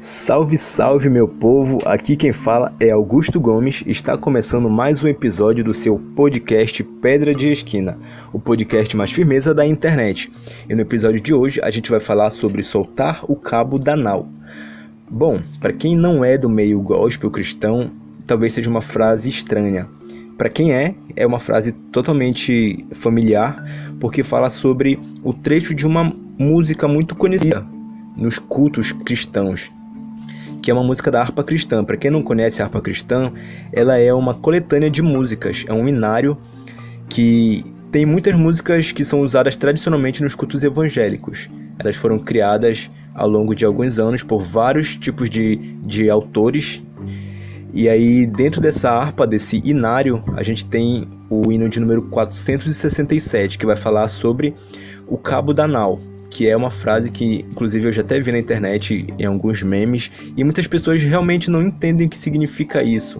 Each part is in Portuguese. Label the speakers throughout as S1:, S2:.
S1: Salve, salve meu povo, aqui quem fala é Augusto Gomes, está começando mais um episódio do seu podcast Pedra de Esquina, o podcast mais firmeza da internet. E no episódio de hoje a gente vai falar sobre soltar o cabo da nau. Bom, para quem não é do meio gospel cristão, talvez seja uma frase estranha. Para quem é uma frase totalmente familiar, porque fala sobre o trecho de uma música muito conhecida nos cultos cristãos, que é uma música da harpa cristã. Para quem não conhece a harpa cristã, ela é uma coletânea de músicas, é um inário que tem muitas músicas que são usadas tradicionalmente nos cultos evangélicos. Elas foram criadas ao longo de alguns anos por vários tipos de autores. E aí, dentro dessa harpa, desse inário, a gente tem o hino de número 467, que vai falar sobre o cabo da nau, que é uma frase que, inclusive, eu já até vi na internet em alguns memes, e muitas pessoas realmente não entendem o que significa isso.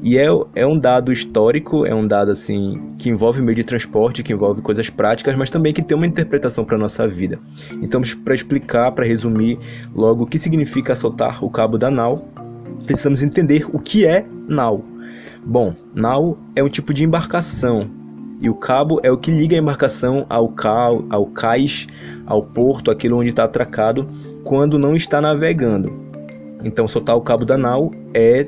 S1: E é um dado histórico, é um dado assim que envolve meio de transporte, que envolve coisas práticas, mas também que tem uma interpretação para a nossa vida. Então, para explicar, para resumir logo o que significa soltar o cabo da nau, precisamos entender o que é nau. Bom, nau é um tipo de embarcação, e o cabo é o que liga a embarcação ao cais, ao porto, aquilo onde está atracado, quando não está navegando. Então, soltar o cabo da nau é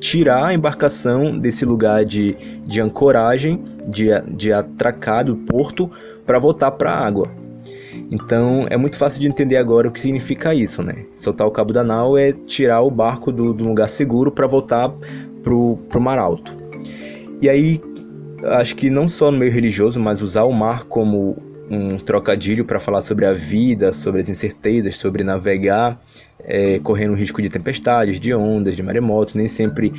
S1: tirar a embarcação desse lugar de ancoragem, de atracado, porto, para voltar para a água. Então, é muito fácil de entender agora o que significa isso, né? Soltar o cabo da nau é tirar o barco do lugar seguro para voltar pro mar alto. E aí, acho que não só no meio religioso, mas usar o mar como um trocadilho para falar sobre a vida, sobre as incertezas, sobre navegar, correndo risco de tempestades, de ondas, de maremotos. Nem sempre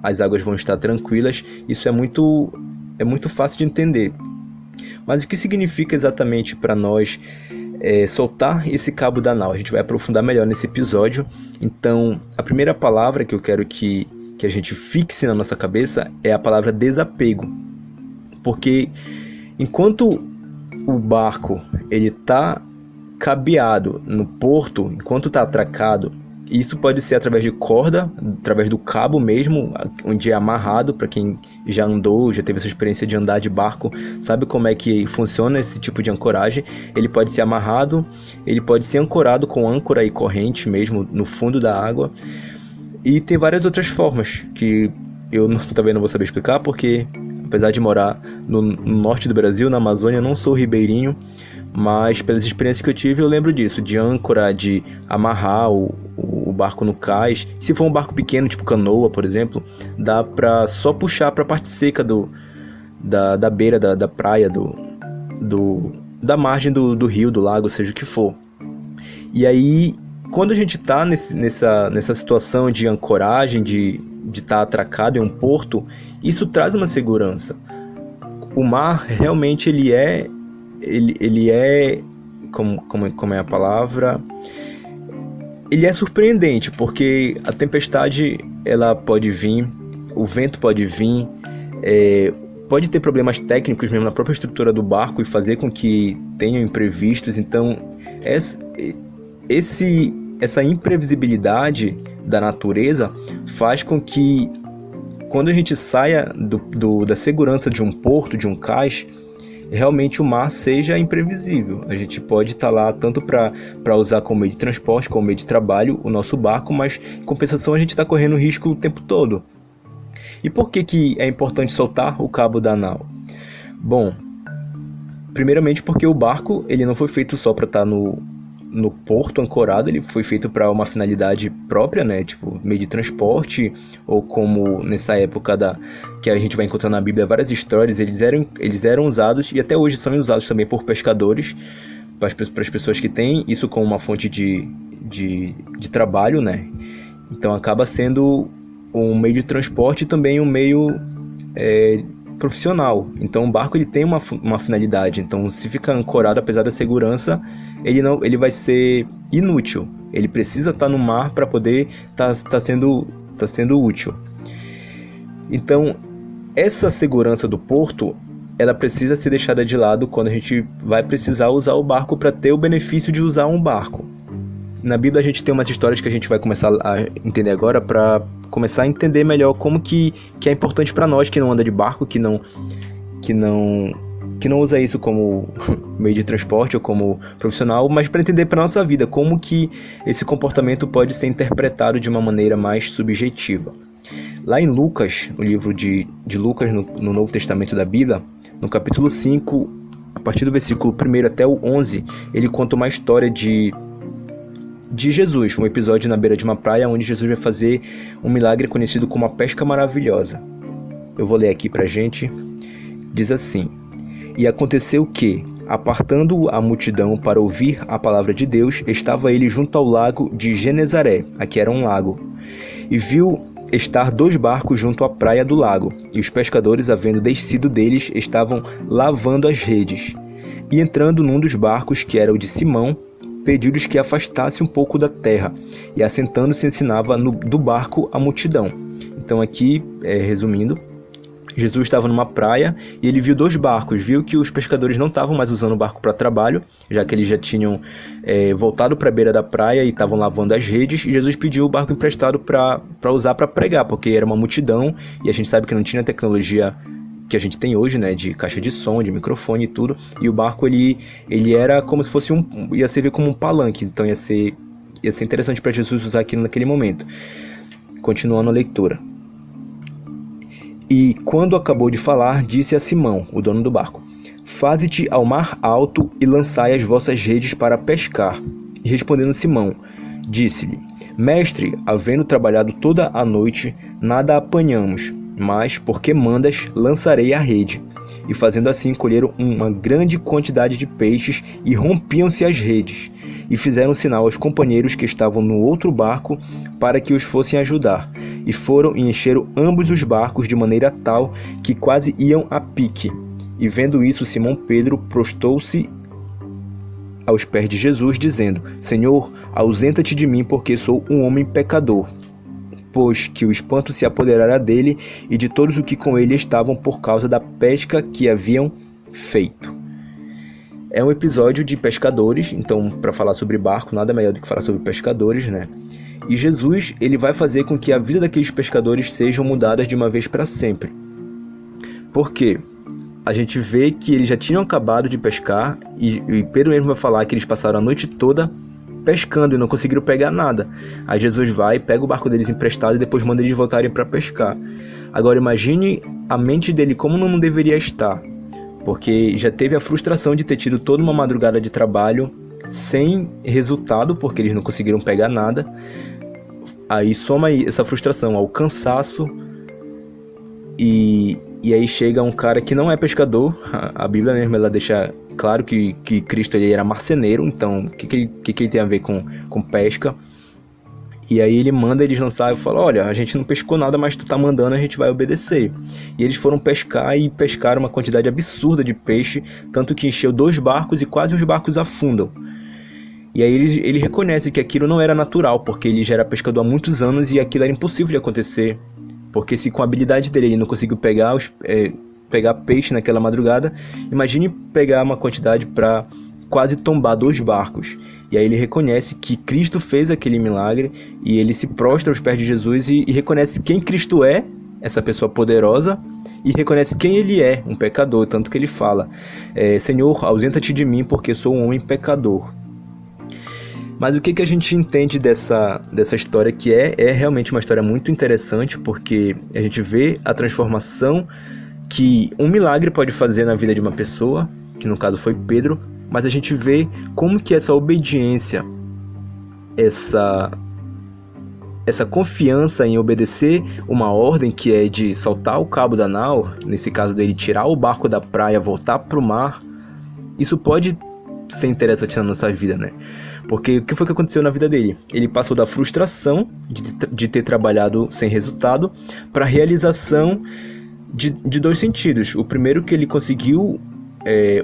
S1: as águas vão estar tranquilas. Isso é muito fácil de entender. Mas o que significa exatamente para nós soltar esse cabo da nau? A gente vai aprofundar melhor nesse episódio. Então, a primeira palavra que eu quero que a gente fixe na nossa cabeça é a palavra desapego. Porque enquanto o barco está cabeado no porto, enquanto está atracado, isso pode ser através de corda, através do cabo mesmo, onde é amarrado. Para quem já andou, já teve essa experiência de andar de barco, sabe como é que funciona esse tipo de ancoragem. Ele pode ser amarrado, ele pode ser ancorado com âncora e corrente mesmo no fundo da água. E tem várias outras formas que eu também não vou saber explicar, porque apesar de morar no norte do Brasil, na Amazônia, eu não sou ribeirinho, mas pelas experiências que eu tive, eu lembro disso, de âncora, de amarrar o barco no cais. Se for um barco pequeno, tipo canoa, por exemplo, dá pra só puxar pra parte seca da beira da praia, da margem do rio, do lago, seja o que for. E aí, quando a gente tá nessa situação de ancoragem, de estar atracado em um porto, isso traz uma segurança. O mar realmente ele é como é a palavra? Ele é surpreendente, porque a tempestade ela pode vir, o vento pode vir, pode ter problemas técnicos mesmo na própria estrutura do barco e fazer com que tenham imprevistos. Então, essa imprevisibilidade da natureza faz com que, quando a gente saia da segurança de um porto, de um cais, realmente o mar seja imprevisível. A gente pode estar lá tanto para usar como meio de transporte, como meio de trabalho, o nosso barco, mas em compensação a gente está correndo risco o tempo todo. E por que é importante soltar o cabo da nau? Bom, primeiramente porque o barco ele não foi feito só para estar no porto ancorado, ele foi feito para uma finalidade própria, né? Tipo, meio de transporte, ou como nessa época que a gente vai encontrar na Bíblia várias histórias, eles eram usados, e até hoje são usados também por pescadores, para as pessoas que têm isso como uma fonte de trabalho, né? Então acaba sendo um meio de transporte e também um meio profissional. Então o barco ele tem uma finalidade. Então, se fica ancorado, apesar da segurança, ele vai ser inútil. Ele precisa estar no mar para poder estar sendo útil. Então, essa segurança do porto, ela precisa ser deixada de lado quando a gente vai precisar usar o barco para ter o benefício de usar um barco. Na Bíblia a gente tem umas histórias que a gente vai começar a entender agora para começar a entender melhor como que é importante para nós que não anda de barco, que não usa isso como meio de transporte ou como profissional, mas para entender para nossa vida como que esse comportamento pode ser interpretado de uma maneira mais subjetiva. Lá em Lucas, no livro de Lucas, no Novo Testamento da Bíblia, no capítulo 5, a partir do versículo 1 até o 11, ele conta uma história de Jesus, um episódio na beira de uma praia onde Jesus vai fazer um milagre conhecido como a pesca maravilhosa. Eu vou ler aqui pra gente. Diz assim: E aconteceu que, apartando a multidão para ouvir a palavra de Deus, estava ele junto ao lago de Genezaré, aqui era um lago, e viu estar 2 barcos junto à praia do lago, e os pescadores, havendo descido deles, estavam lavando as redes. E entrando num dos barcos, que era o de Simão, pediu-lhes que afastasse um pouco da terra, e assentando-se ensinava do barco a multidão. Então aqui, resumindo, Jesus estava numa praia e ele viu 2 barcos, viu que os pescadores não estavam mais usando o barco para trabalho, já que eles já tinham voltado para a beira da praia e estavam lavando as redes, e Jesus pediu o barco emprestado para usar para pregar, porque era uma multidão e a gente sabe que não tinha tecnologia que a gente tem hoje, né, de caixa de som, de microfone e tudo, e o barco ele era como se fosse ia servir como um palanque, então ia ser interessante para Jesus usar aquilo naquele momento. Continuando a leitura. E quando acabou de falar, disse a Simão, o dono do barco: Faze-te ao mar alto e lançai as vossas redes para pescar. E respondendo Simão, disse-lhe: Mestre, havendo trabalhado toda a noite, nada apanhamos, mas, porque mandas, lançarei a rede. E fazendo assim, colheram uma grande quantidade de peixes e rompiam-se as redes. E fizeram sinal aos companheiros que estavam no outro barco para que os fossem ajudar. E foram e encheram ambos os barcos de maneira tal que quase iam a pique. E vendo isso, Simão Pedro prostou-se aos pés de Jesus, dizendo: Senhor, ausenta-te de mim, porque sou um homem pecador. Pois que o espanto se apoderara dele e de todos os que com ele estavam por causa da pesca que haviam feito. É um episódio de pescadores, então para falar sobre barco, nada melhor do que falar sobre pescadores, né? E Jesus, ele vai fazer com que a vida daqueles pescadores sejam mudadas de uma vez para sempre. Por quê? A gente vê que eles já tinham acabado de pescar e Pedro mesmo vai falar que eles passaram a noite toda pescando e não conseguiram pegar nada. Aí Jesus vai, pega o barco deles emprestado e depois manda eles voltarem para pescar. Agora imagine a mente dele como não deveria estar, porque já teve a frustração de ter tido toda uma madrugada de trabalho sem resultado, porque eles não conseguiram pegar nada. Aí soma essa frustração ao cansaço e aí chega um cara que não é pescador. A Bíblia mesmo ela deixa claro que Cristo ele era marceneiro, então o que ele tem a ver com pesca? E aí ele manda eles lançar e fala: olha, a gente não pescou nada, mas tu tá mandando, a gente vai obedecer. E eles foram pescar e pescaram uma quantidade absurda de peixe, tanto que encheu 2 barcos e quase os barcos afundam. E aí ele reconhece que aquilo não era natural, porque ele já era pescador há muitos anos e aquilo era impossível de acontecer. Porque se com a habilidade dele ele não conseguiu pegar peixe naquela madrugada, imagine pegar uma quantidade para quase tombar 2 barcos. E aí ele reconhece que Cristo fez aquele milagre e ele se prostra aos pés de Jesus e reconhece quem Cristo é, essa pessoa poderosa, e reconhece quem ele é, um pecador, tanto que ele fala: Senhor, ausenta-te de mim, porque sou um homem pecador. Mas o que a gente entende dessa história, que é realmente uma história muito interessante, porque a gente vê a transformação que um milagre pode fazer na vida de uma pessoa, que no caso foi Pedro, mas a gente vê como que essa obediência, essa confiança em obedecer uma ordem que é de soltar o cabo da nau, nesse caso dele tirar o barco da praia, voltar para o mar, isso pode ser interessante na nossa vida, né? Porque o que foi que aconteceu na vida dele? Ele passou da frustração de ter trabalhado sem resultado para a realização de 2 sentidos. O primeiro, que ele conseguiu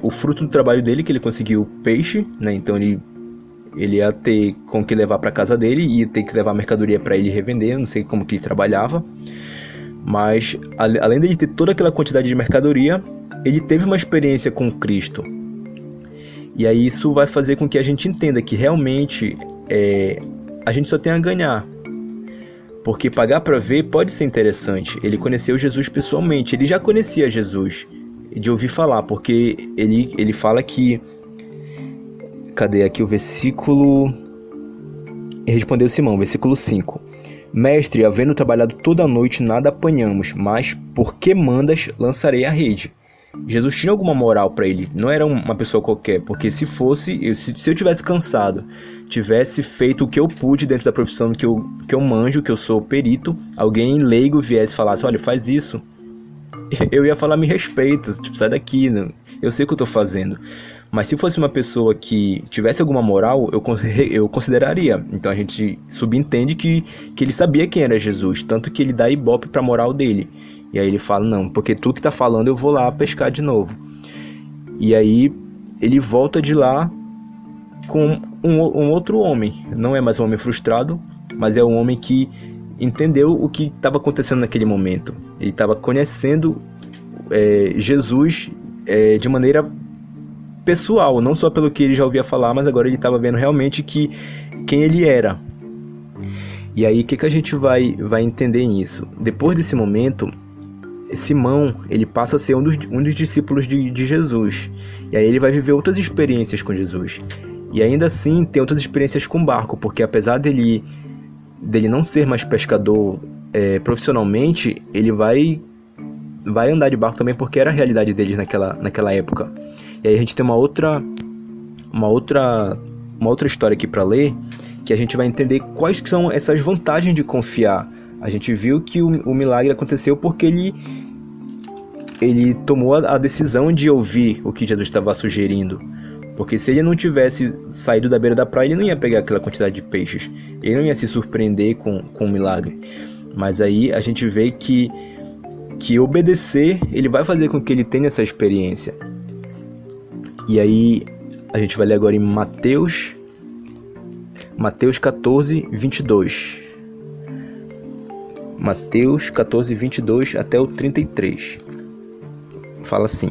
S1: o fruto do trabalho dele, que ele conseguiu peixe, né? Então ele ia ter com que levar para casa dele, ia ter que levar a mercadoria para ele revender, não sei como que ele trabalhava. Mas além de ter toda aquela quantidade de mercadoria, ele teve uma experiência com Cristo. E aí isso vai fazer com que a gente entenda que realmente a gente só tem a ganhar. Porque pagar para ver pode ser interessante. Ele conheceu Jesus pessoalmente, ele já conhecia Jesus de ouvir falar, porque ele fala que... Cadê aqui o versículo? Respondeu Simão, versículo 5. Mestre, havendo trabalhado toda a noite, nada apanhamos, mas por que mandas, lançarei a rede. Jesus tinha alguma moral para ele, não era uma pessoa qualquer, porque se eu tivesse cansado, tivesse feito o que eu pude dentro da profissão que eu manjo, que eu sou perito, alguém leigo viesse e falasse, olha, faz isso, eu ia falar, me respeita, tipo, sai daqui, né? Eu sei o que eu tô fazendo. Mas se fosse uma pessoa que tivesse alguma moral, eu consideraria. Então a gente subentende que ele sabia quem era Jesus, tanto que ele dá ibope pra moral dele. E aí ele fala, não, porque tu que tá falando, eu vou lá pescar de novo. E aí ele volta de lá com um outro homem. Não é mais um homem frustrado, mas é um homem que entendeu o que estava acontecendo naquele momento. Ele estava conhecendo Jesus de maneira pessoal, não só pelo que ele já ouvia falar, mas agora ele estava vendo realmente quem ele era. E aí o que a gente vai entender nisso? Depois desse momento, Simão, ele passa a ser um dos discípulos de Jesus. E aí ele vai viver outras experiências com Jesus. E ainda assim tem outras experiências com barco, porque apesar dele não ser mais pescador profissionalmente, ele vai andar de barco também, porque era a realidade deles naquela época. E aí a gente tem uma outra história aqui para ler, que a gente vai entender quais são essas vantagens de confiar. A gente viu que o milagre aconteceu porque ele tomou a decisão de ouvir o que Jesus estava sugerindo. Porque se ele não tivesse saído da beira da praia, ele não ia pegar aquela quantidade de peixes. Ele não ia se surpreender com o milagre. Mas aí a gente vê que obedecer, ele vai fazer com que ele tenha essa experiência. E aí a gente vai ler agora em Mateus 14, 22. Mateus 14, 22 até o 33. Fala assim: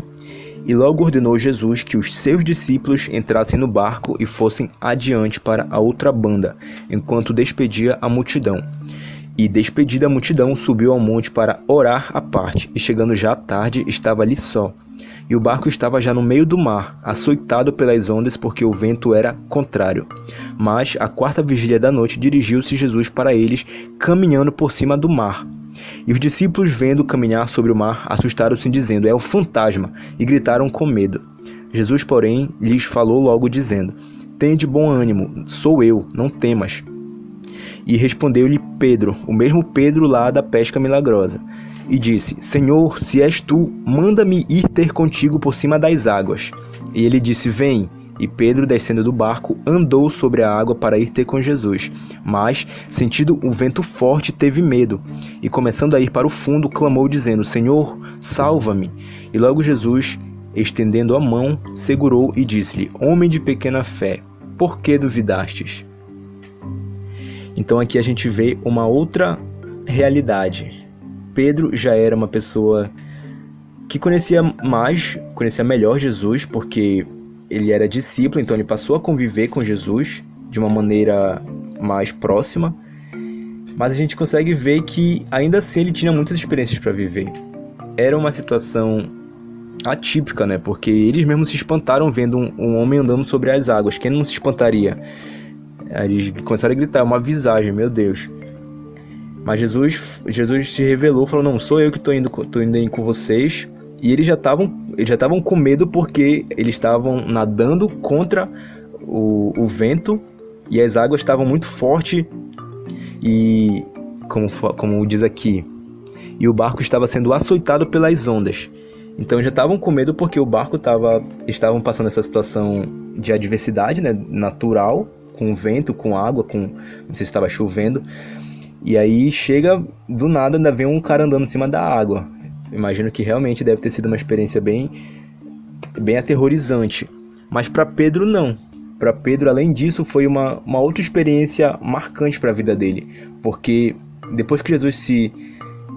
S1: E logo ordenou Jesus que os seus discípulos entrassem no barco e fossem adiante para a outra banda, enquanto despedia a multidão. E despedida a multidão, subiu ao monte para orar à parte, e chegando já à tarde, estava ali só. E o barco estava já no meio do mar, açoitado pelas ondas, porque o vento era contrário. Mas, à quarta vigília da noite, dirigiu-se Jesus para eles, caminhando por cima do mar. E os discípulos, vendo caminhar sobre o mar, assustaram-se, dizendo, é o fantasma, e gritaram com medo. Jesus, porém, lhes falou logo, dizendo, tende bom ânimo, sou eu, não temas. E respondeu-lhe Pedro, o mesmo Pedro lá da pesca milagrosa, e disse, Senhor, se és tu, manda-me ir ter contigo por cima das águas. E ele disse, vem. E Pedro, descendo do barco, andou sobre a água para ir ter com Jesus. Mas, sentindo um vento forte, teve medo. E começando a ir para o fundo, clamou, dizendo, Senhor, salva-me. E logo Jesus, estendendo a mão, segurou e disse-lhe, homem de pequena fé, por que duvidastes? Então aqui a gente vê uma outra realidade. Pedro já era uma pessoa que conhecia melhor Jesus, porque ele era discípulo, então ele passou a conviver com Jesus de uma maneira mais próxima. Mas a gente consegue ver que ainda assim ele tinha muitas experiências para viver. Era uma situação atípica, né? Porque eles mesmos se espantaram vendo um homem andando sobre as águas. Quem não se espantaria? Eles começaram a gritar, uma visagem, meu Deus. Mas Jesus se revelou, falou, não, sou eu que tô indo com vocês. E eles já estavam com medo porque eles estavam nadando contra o vento e as águas estavam muito fortes e, como diz aqui, e o barco estava sendo açoitado pelas ondas. Então já estavam com medo porque o barco estavam passando essa situação de adversidade, né, natural, com vento, com água, não sei se estava chovendo. E aí chega, do nada, ainda vem um cara andando em cima da água. Imagino que realmente deve ter sido uma experiência bem aterrorizante. Mas para Pedro não. Para Pedro, além disso, foi uma outra experiência marcante para a vida dele. Porque depois que Jesus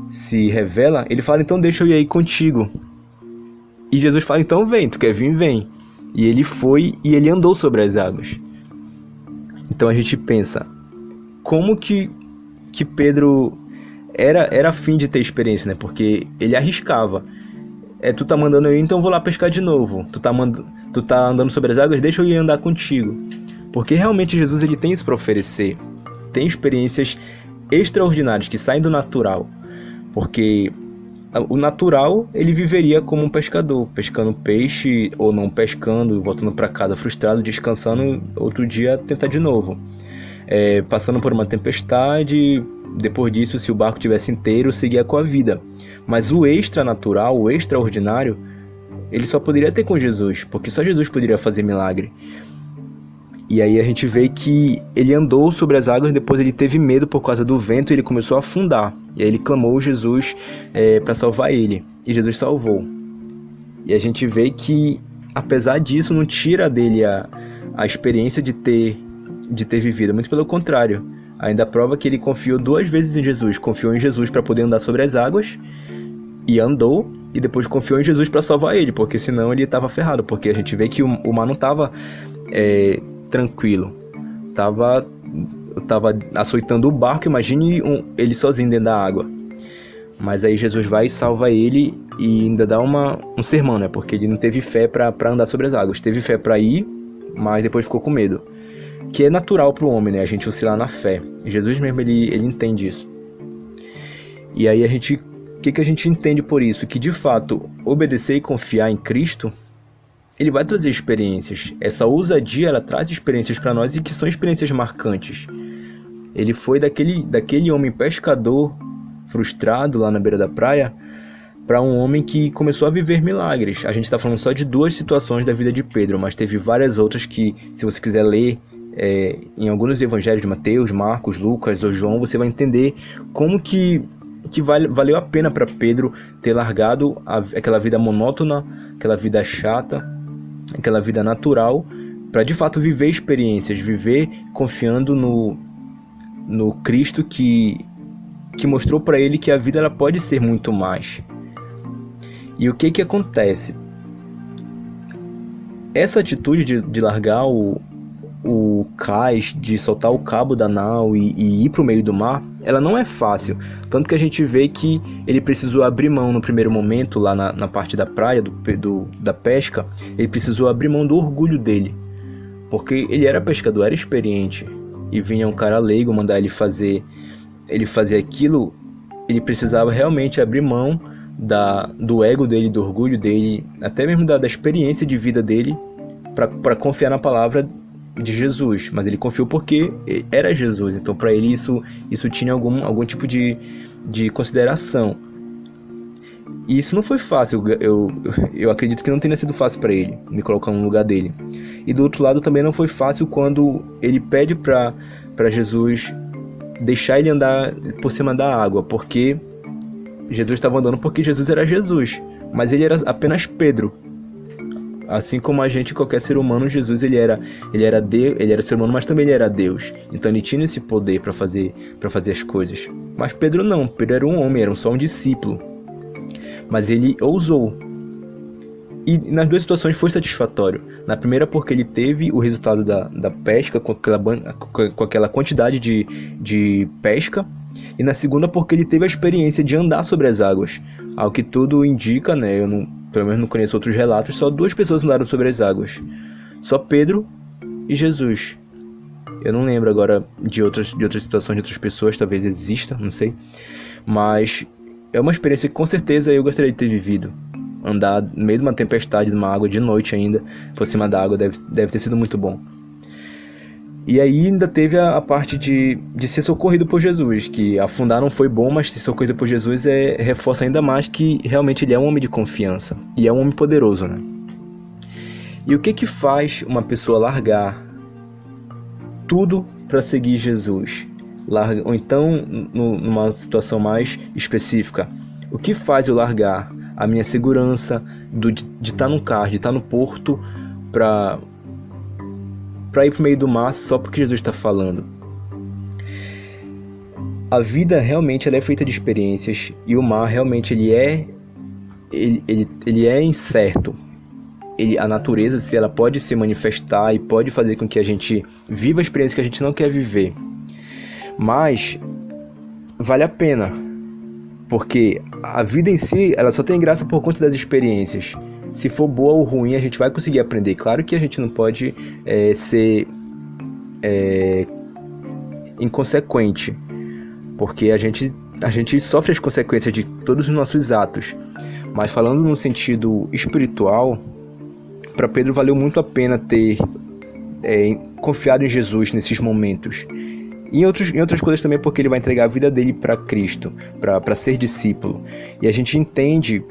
S1: se revela, ele fala, então deixa eu ir aí contigo. E Jesus fala, então vem, tu quer vir, vem. E ele foi e ele andou sobre as águas. Então a gente pensa, como que Pedro era afim de ter experiência, né? Porque ele arriscava. Tu tá mandando eu ir, então eu vou lá pescar de novo. Tu tá andando sobre as águas, deixa eu ir andar contigo. Porque realmente Jesus ele tem isso para oferecer. Tem experiências extraordinárias que saem do natural. Porque o natural, ele viveria como um pescador, pescando peixe ou não pescando, voltando para casa frustrado, descansando, outro dia tentar de novo. Passando por uma tempestade, depois disso, se o barco estivesse inteiro, seguia com a vida. Mas o extranatural, o extraordinário, ele só poderia ter com Jesus, porque só Jesus poderia fazer milagre. E aí a gente vê que ele andou sobre as águas, depois ele teve medo por causa do vento e ele começou a afundar. E aí ele clamou Jesus para salvar ele, e Jesus salvou. E a gente vê que, apesar disso, não tira dele a experiência de ter vivido, muito pelo contrário. Ainda prova que ele confiou 2 vezes em Jesus. Confiou em Jesus para poder andar sobre as águas, e andou, e depois confiou em Jesus para salvar ele, porque senão ele estava ferrado, porque a gente vê que o mar não estava tranquilo, tava açoitando o barco. Imagine ele sozinho dentro da água. Mas aí Jesus vai e salva ele, e ainda dá um sermão, né? Porque ele não teve fé para andar sobre as águas. Teve fé para ir, mas depois ficou com medo. Que é natural para o homem, né? A gente oscilar na fé. Jesus mesmo, ele entende isso. E aí o que a gente entende por isso? Que de fato, obedecer e confiar em Cristo, ele vai trazer experiências. Essa ousadia, ela traz experiências para nós, e que são experiências marcantes. Ele foi daquele homem pescador frustrado lá na beira da praia para um homem que começou a viver milagres. A gente está falando só de 2 situações da vida de Pedro, mas teve várias outras que, se você quiser ler em alguns evangelhos de Mateus, Marcos, Lucas ou João, você vai entender como que valeu a pena para Pedro ter largado aquela vida monótona, aquela vida chata, aquela vida natural, para de fato viver experiências, viver confiando no Cristo que mostrou para ele que a vida ela pode ser muito mais. E o que acontece? Essa atitude de largar o cais, de soltar o cabo da nau e ir para o meio do mar, ela não é fácil. Tanto que a gente vê que ele precisou abrir mão no primeiro momento, lá na parte da praia, da pesca, ele precisou abrir mão do orgulho dele. Porque ele era pescador, era experiente. E vinha um cara leigo mandar ele fazer aquilo, ele precisava realmente abrir mão do ego dele, do orgulho dele, até mesmo da experiência de vida dele, para confiar na palavra de Jesus. Mas ele confiou porque era Jesus, então para ele isso tinha algum tipo de consideração. E isso não foi fácil. Eu acredito que não tenha sido fácil para ele me colocar no lugar dele. E do outro lado também não foi fácil quando ele pede para Jesus deixar ele andar por cima da água, porque Jesus estava andando porque Jesus era Jesus, mas ele era apenas Pedro. Assim como a gente, qualquer ser humano, Jesus ele era Deus, ele era ser humano, mas também ele era Deus. Então ele tinha esse poder para fazer as coisas. Mas Pedro não, Pedro era um homem, era só um discípulo. Mas ele ousou. E nas 2 situações foi satisfatório. Na primeira porque ele teve o resultado da pesca, com aquela quantidade de pesca. E na segunda porque ele teve a experiência de andar sobre as águas. Ao que tudo indica, né? Pelo menos não conheço outros relatos, só 2 pessoas andaram sobre as águas. Só Pedro e Jesus. Eu não lembro agora de outras situações de outras pessoas, talvez exista, não sei. Mas é uma experiência que com certeza eu gostaria de ter vivido. Andar no meio de uma tempestade, numa água de noite ainda, por cima da água, deve ter sido muito bom. E aí ainda teve a parte de ser socorrido por Jesus, que afundar não foi bom, mas ser socorrido por Jesus reforça ainda mais que realmente ele é um homem de confiança, e é um homem poderoso, né? E o que faz uma pessoa largar tudo para seguir Jesus? Ou então, numa situação mais específica, o que faz eu largar a minha segurança de estar no carro, de estar no porto, para ir para o meio do mar só porque Jesus está falando? A vida realmente ela é feita de experiências, e o mar realmente ele é incerto. a natureza, se ela pode se manifestar e pode fazer com que a gente viva a experiência que a gente não quer viver. Mas vale a pena, porque a vida em si, ela só tem graça por conta das experiências. Se for boa ou ruim, a gente vai conseguir aprender. Claro que a gente não pode ser inconsequente, porque a gente sofre as consequências de todos os nossos atos. Mas falando no sentido espiritual, para Pedro valeu muito a pena ter confiado em Jesus nesses momentos. E em outras coisas também, porque ele vai entregar a vida dele para Cristo, para ser discípulo. E a gente entende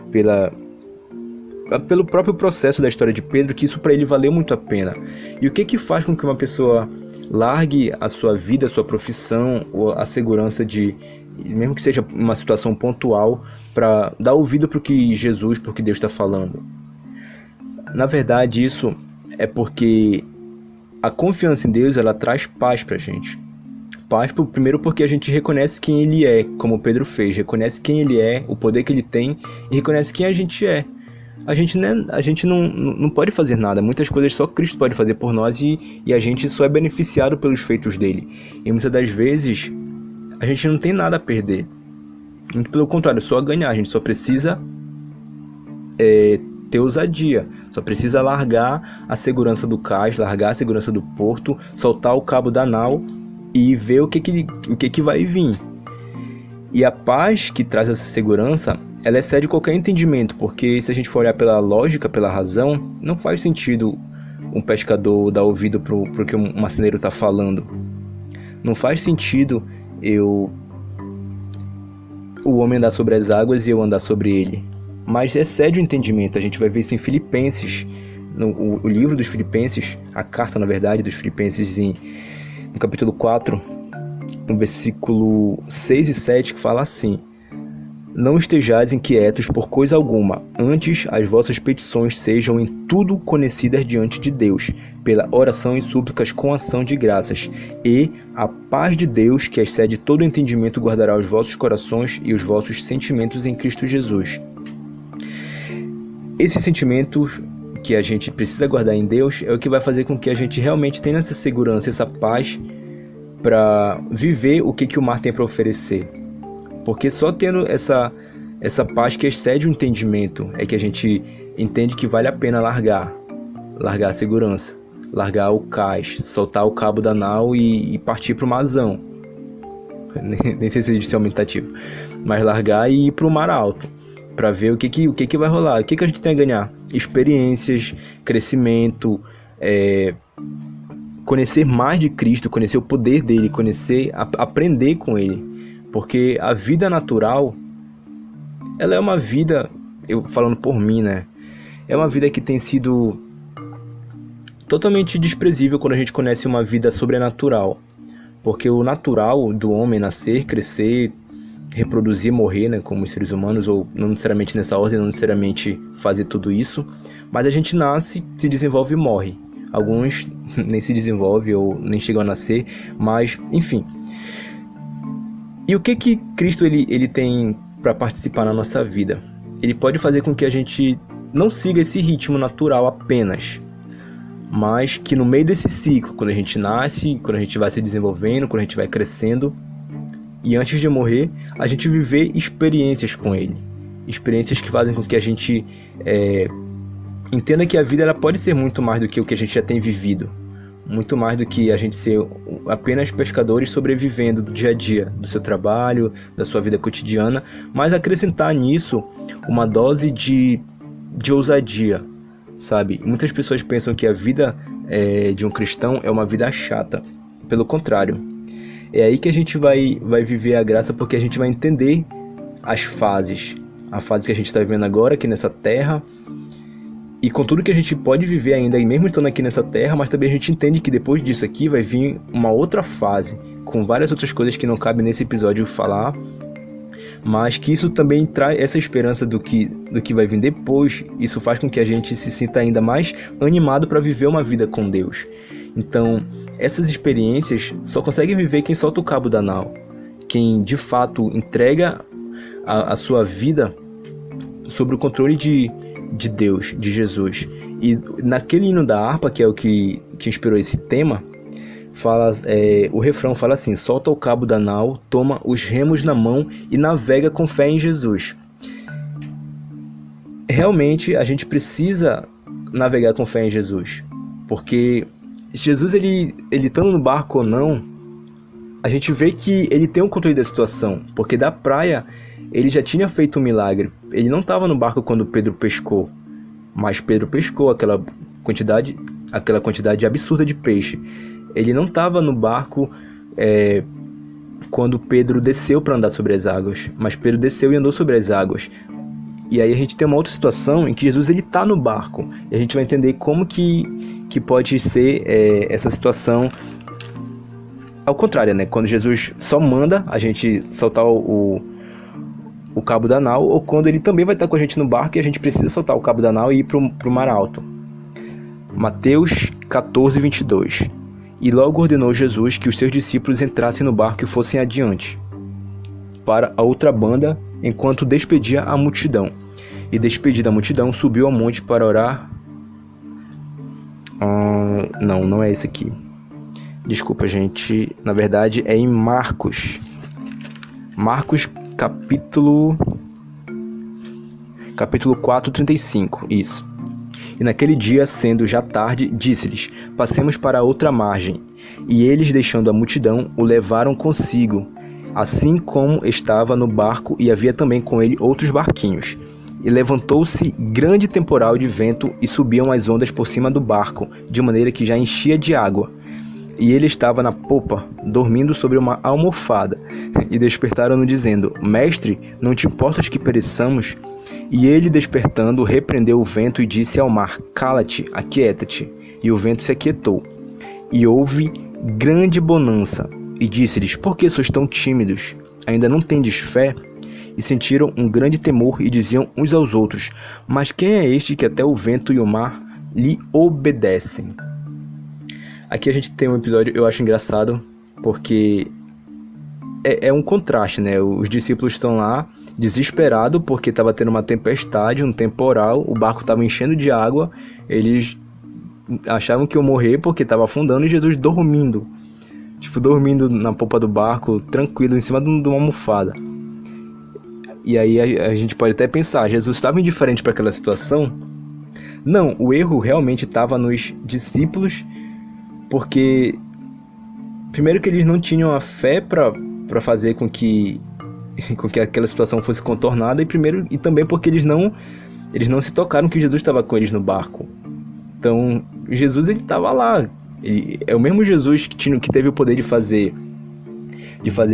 S1: pelo próprio processo da história de Pedro que isso para ele valeu muito a pena. E o que faz com que uma pessoa largue a sua vida, a sua profissão, ou a segurança de, mesmo que seja uma situação pontual, para dar ouvido para o que Jesus, para o que Deus está falando? Na verdade, isso é porque a confiança em Deus, ela traz paz para a gente. Paz, primeiro porque a gente reconhece quem Ele é, como Pedro fez, reconhece quem Ele é, o poder que Ele tem, e reconhece quem a gente é. A gente não pode fazer nada, muitas coisas só Cristo pode fazer por nós, e a gente só é beneficiado pelos feitos dele. E muitas das vezes a gente não tem nada a perder, muito pelo contrário, só a ganhar. A gente só precisa ter ousadia, só precisa largar a segurança do cais, largar a segurança do porto, soltar o cabo da nau e ver o que vai vir. E a paz que traz essa segurança, ela excede qualquer entendimento, porque se a gente for olhar pela lógica, pela razão, não faz sentido um pescador dar ouvido pro que um marceneiro está falando. Não faz sentido o homem andar sobre as águas e eu andar sobre ele. Mas excede o entendimento. A gente vai ver isso em Filipenses, o livro dos Filipenses, a carta, na verdade, dos Filipenses, no capítulo 4, no versículo 6 e 7, que fala assim: não estejais inquietos por coisa alguma, antes as vossas petições sejam em tudo conhecidas diante de Deus, pela oração e súplicas com ação de graças, e a paz de Deus, que excede todo entendimento, guardará os vossos corações e os vossos sentimentos em Cristo Jesus. Esses sentimentos que a gente precisa guardar em Deus é o que vai fazer com que a gente realmente tenha essa segurança, essa paz para viver o que o mar tem para oferecer. Porque só tendo essa paz que excede o entendimento é que a gente entende que vale a pena largar a segurança, largar o cais, soltar o cabo da nau e partir para o marzão. Nem sei se isso é aumentativo, mas largar e ir para o mar alto, para ver o que vai rolar, o que a gente tem a ganhar: experiências, crescimento, conhecer mais de Cristo, conhecer o poder dele, aprender com ele. Porque a vida natural, ela é uma vida, eu falando por mim, né? É uma vida que tem sido totalmente desprezível quando a gente conhece uma vida sobrenatural. Porque o natural do homem nascer, crescer, reproduzir, morrer, né, como os seres humanos, ou não necessariamente nessa ordem, não necessariamente fazer tudo isso, mas a gente nasce, se desenvolve e morre. Alguns nem se desenvolvem ou nem chegam a nascer, mas enfim. E o que Cristo ele tem para participar na nossa vida? Ele pode fazer com que a gente não siga esse ritmo natural apenas, mas que no meio desse ciclo, quando a gente nasce, quando a gente vai se desenvolvendo, quando a gente vai crescendo, e antes de morrer, a gente viver experiências com ele. Experiências que fazem com que a gente entenda que a vida ela pode ser muito mais do que o que a gente já tem vivido. Muito mais do que a gente ser apenas pescadores sobrevivendo do dia a dia, do seu trabalho, da sua vida cotidiana, mas acrescentar nisso uma dose de ousadia, sabe? Muitas pessoas pensam que a vida de um cristão é uma vida chata. Pelo contrário, é aí que a gente vai viver a graça, porque a gente vai entender as fases. A fase que a gente está vivendo agora aqui nessa terra, e com tudo que a gente pode viver ainda, e mesmo estando aqui nessa terra, mas também a gente entende que depois disso aqui vai vir uma outra fase, com várias outras coisas que não cabe nesse episódio falar, mas que isso também traz essa esperança do que vai vir depois. Isso faz com que a gente se sinta ainda mais animado para viver uma vida com Deus. Então, essas experiências só consegue viver quem solta o cabo da nau, quem de fato entrega a sua vida sob o controle de Deus, de Jesus. E naquele hino da harpa, que é o que inspirou esse tema, o refrão fala assim: solta o cabo da nau, toma os remos na mão e navega com fé em Jesus. Realmente a gente precisa navegar com fé em Jesus, porque Jesus, ele estando no barco ou não, a gente vê que ele tem o controle da situação, porque da praia ele já tinha feito um milagre. Ele não estava no barco quando Pedro pescou, mas Pedro pescou aquela quantidade absurda de peixe. Ele não estava no barco quando Pedro desceu para andar sobre as águas, mas Pedro desceu e andou sobre as águas. E aí a gente tem uma outra situação em que Jesus está no barco, e a gente vai entender como que pode ser essa situação ao contrário, né? Quando Jesus só manda a gente soltar o cabo da nau, ou quando ele também vai estar com a gente no barco e a gente precisa soltar o cabo da nau e ir para o mar alto. Mateus 14, 22. E logo ordenou Jesus que os seus discípulos entrassem no barco e fossem adiante para a outra banda, enquanto despedia a multidão. E despedida a multidão, subiu ao monte para orar. Não é esse aqui. Desculpa, gente. Na verdade, é em Marcos. Marcos, capítulo 4, 35. Isso. E naquele dia, sendo já tarde, disse-lhes: passemos para a outra margem. E eles, deixando a multidão, o levaram consigo, assim como estava no barco, e havia também com ele outros barquinhos. E levantou-se grande temporal de vento, e subiam as ondas por cima do barco, de maneira que já enchia de água. E ele estava na popa, dormindo sobre uma almofada. E despertaram-no, dizendo: Mestre, não te importas que pereçamos? E ele, despertando, repreendeu o vento e disse ao mar: Cala-te, aquieta-te. E o vento se aquietou. E houve grande bonança. E disse-lhes: Por que sois tão tímidos? Ainda não tendes fé? E sentiram um grande temor e diziam uns aos outros: Mas quem é este que até o vento e o mar lhe obedecem? Aqui a gente tem um episódio, eu acho engraçado, porque é um contraste, né? Os discípulos estão lá, desesperados, porque estava tendo uma tempestade, um temporal, o barco estava enchendo de água, eles achavam que iam morrer porque estava afundando, e Jesus dormindo na popa do barco, tranquilo, em cima de uma almofada. E aí a gente pode até pensar, Jesus estava indiferente para aquela situação? Não, o erro realmente estava nos discípulos, porque primeiro que eles não tinham a fé para fazer com que aquela situação fosse contornada, e também porque eles não se tocaram que Jesus estava com eles no barco. Então Jesus, ele estava lá, é o mesmo Jesus que teve o poder de fazer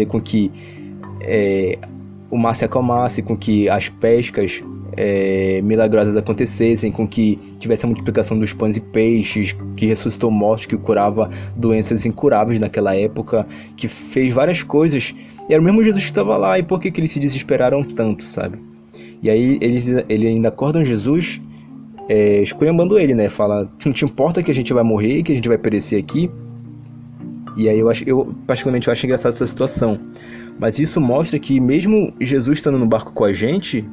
S1: com que o mar se acalmasse, com que as pescas milagrosas acontecessem, com que tivesse a multiplicação dos pães e peixes, que ressuscitou mortos, que curava doenças incuráveis naquela época, que fez várias coisas. E era o mesmo Jesus que estava lá. E por que eles se desesperaram tanto, sabe? E aí eles ainda acordam Jesus, esculhambando ele, né? Fala: não te importa que a gente vai morrer, que a gente vai perecer aqui? E aí eu particularmente acho engraçado essa situação. Mas isso mostra que mesmo Jesus estando no barco com a gente,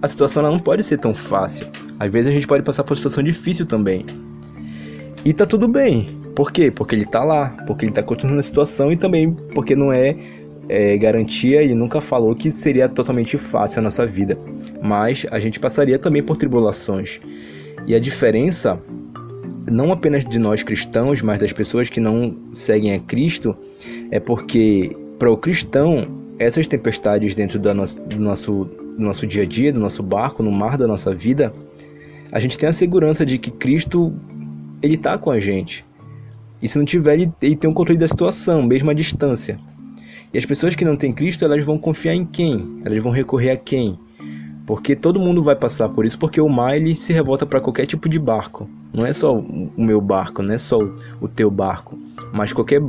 S1: a situação ela não pode ser tão fácil. Às vezes a gente pode passar por uma situação difícil também. E tá tudo bem. Por quê? Porque ele tá lá, porque ele tá controlando a situação, e também porque não é garantia, ele nunca falou que seria totalmente fácil a nossa vida. Mas a gente passaria também por tribulações. E a diferença, não apenas de nós cristãos, mas das pessoas que não seguem a Cristo, é porque para o cristão, essas tempestades dentro do nosso dia a dia, do nosso barco, no mar da nossa vida, a gente tem a segurança de que Cristo, ele está com a gente. E se não tiver, ele tem o controle da situação, mesmo à distância. E as pessoas que não têm Cristo, elas vão confiar em quem? Elas vão recorrer a quem? Porque todo mundo vai passar por isso, porque o mar ele se revolta para qualquer tipo de barco. Não é só o meu barco, não é só o teu barco, mas qualquer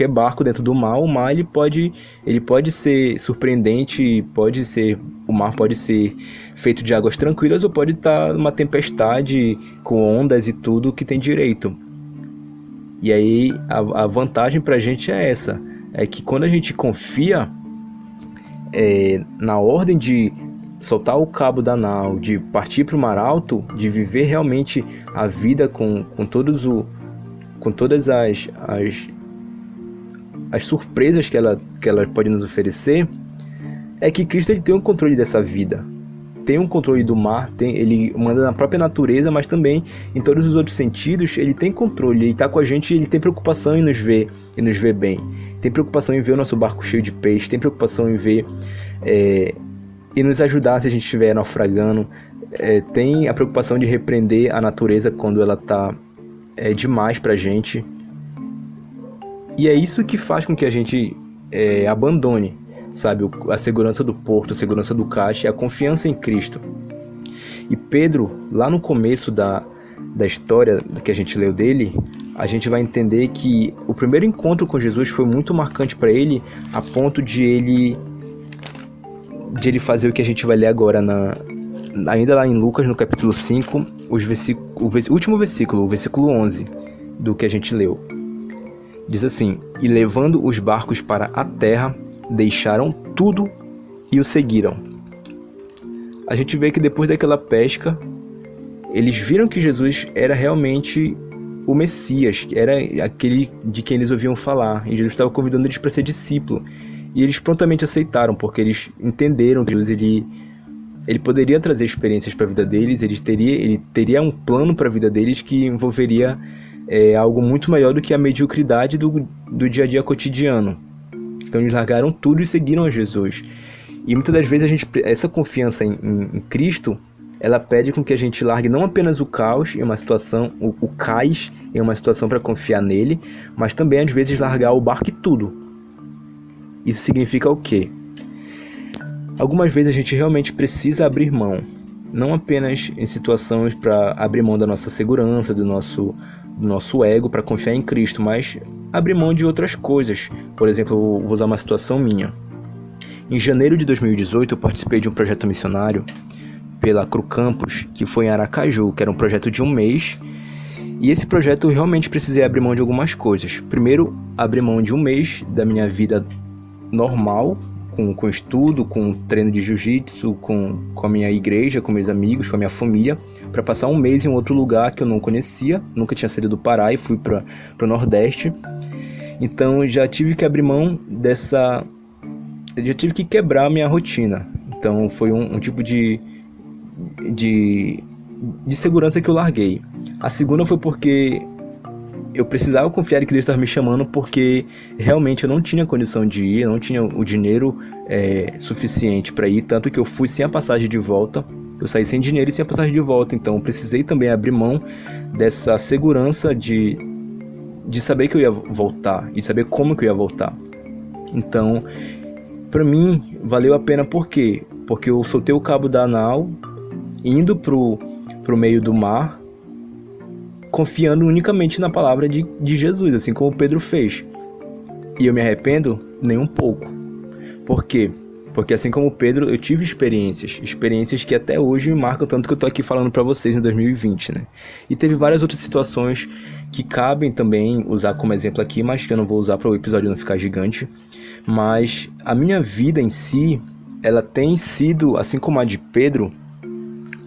S1: barco dentro do mar, o mar ele pode ser surpreendente, o mar pode ser feito de águas tranquilas, ou pode estar numa tempestade com ondas e tudo que tem direito. E aí a vantagem pra gente é essa, é que quando a gente confia na ordem de soltar o cabo da nau, de partir para o mar alto, de viver realmente a vida com todas as surpresas que ela pode nos oferecer, é que Cristo ele tem o controle dessa vida, tem um controle do mar, ele manda na própria natureza, mas também em todos os outros sentidos ele tem controle, ele está com a gente, ele tem preocupação em nos ver bem, tem preocupação em ver o nosso barco cheio de peixe, tem preocupação em ver e nos ajudar se a gente estiver naufragando, tem a preocupação de repreender a natureza quando ela está demais pra gente, e é isso que faz com que a gente abandone, sabe, a segurança do porto, a segurança do caixa e a confiança em Cristo. E Pedro, lá no começo da história que a gente leu dele, a gente vai entender que o primeiro encontro com Jesus foi muito marcante para ele, a ponto de ele fazer o que a gente vai ler agora, ainda lá em Lucas, no capítulo 5, o último versículo, o versículo 11 do que a gente leu. Diz assim: e levando os barcos para a terra, deixaram tudo e o seguiram. A gente vê que depois daquela pesca, eles viram que Jesus era realmente o Messias, era aquele de quem eles ouviam falar, e Jesus estava convidando eles para ser discípulo, e eles prontamente aceitaram, porque eles entenderam que Jesus ele poderia trazer experiências para a vida deles, ele teria um plano para a vida deles que envolveria algo muito maior do que a mediocridade do dia a dia cotidiano. Então eles largaram tudo e seguiram a Jesus. E muitas das vezes essa confiança em Cristo, ela pede com que a gente largue não apenas o caos em uma situação, o cais em uma situação para confiar nele, mas também às vezes largar o barco e tudo. Isso significa o quê? Algumas vezes a gente realmente precisa abrir mão, não apenas em situações para abrir mão da nossa segurança, do nosso ego para confiar em Cristo, mas abrir mão de outras coisas. Por exemplo, eu vou usar uma situação minha. Em janeiro de 2018, eu participei de um projeto missionário pela Cru Campus, que foi em Aracaju, que era um projeto de 1 mês. E esse projeto eu realmente precisei abrir mão de algumas coisas. Primeiro, abrir mão de 1 mês da minha vida normal, com estudo, com treino de jiu-jitsu, com a minha igreja, com meus amigos, com a minha família, para passar 1 mês em outro lugar que eu não conhecia, nunca tinha saído do Pará e fui para o Nordeste. Então já tive que abrir mão já tive que quebrar a minha rotina. Então foi um tipo de segurança que eu larguei. A segunda foi porque eu precisava confiar que Deus estava me chamando, porque realmente eu não tinha condição de ir, eu não tinha o dinheiro suficiente para ir, tanto que eu fui sem a passagem de volta, eu saí sem dinheiro e sem a passagem de volta. Então eu precisei também abrir mão dessa segurança de saber que eu ia voltar, e saber como que eu ia voltar. Então, para mim, valeu a pena. Por quê? Porque eu soltei o cabo da nau, indo pro meio do mar, confiando unicamente na palavra de Jesus, assim como Pedro fez. E eu me arrependo nem um pouco. Por quê? Porque assim como Pedro, eu tive experiências que até hoje me marcam, tanto que eu tô aqui falando para vocês em 2020, né? E teve várias outras situações que cabem também usar como exemplo aqui, mas que eu não vou usar para o episódio não ficar gigante. Mas a minha vida em si, ela tem sido, assim como a de Pedro,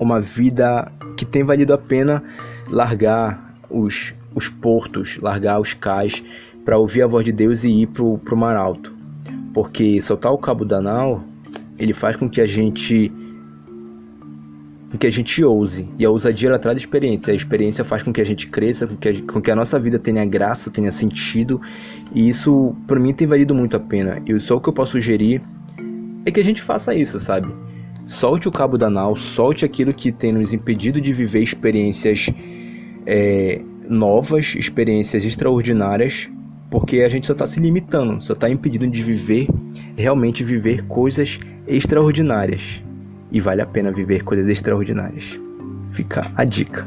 S1: uma vida que tem valido a pena largar os portos, largar os cais, para ouvir a voz de Deus e ir pro mar alto. Porque soltar o cabo da nau, ele faz com que a gente ouse. E a ousadia, ela traz experiência. A experiência faz com que a gente cresça, com que a nossa vida tenha graça, tenha sentido. E isso, para mim, tem valido muito a pena. E só o que eu posso sugerir é que a gente faça isso, sabe? Solte o cabo da nau, solte aquilo que tem nos impedido de viver experiências novas, experiências extraordinárias, porque a gente só está se limitando, só está impedindo de realmente viver coisas extraordinárias. E vale a pena viver coisas extraordinárias. Fica a dica.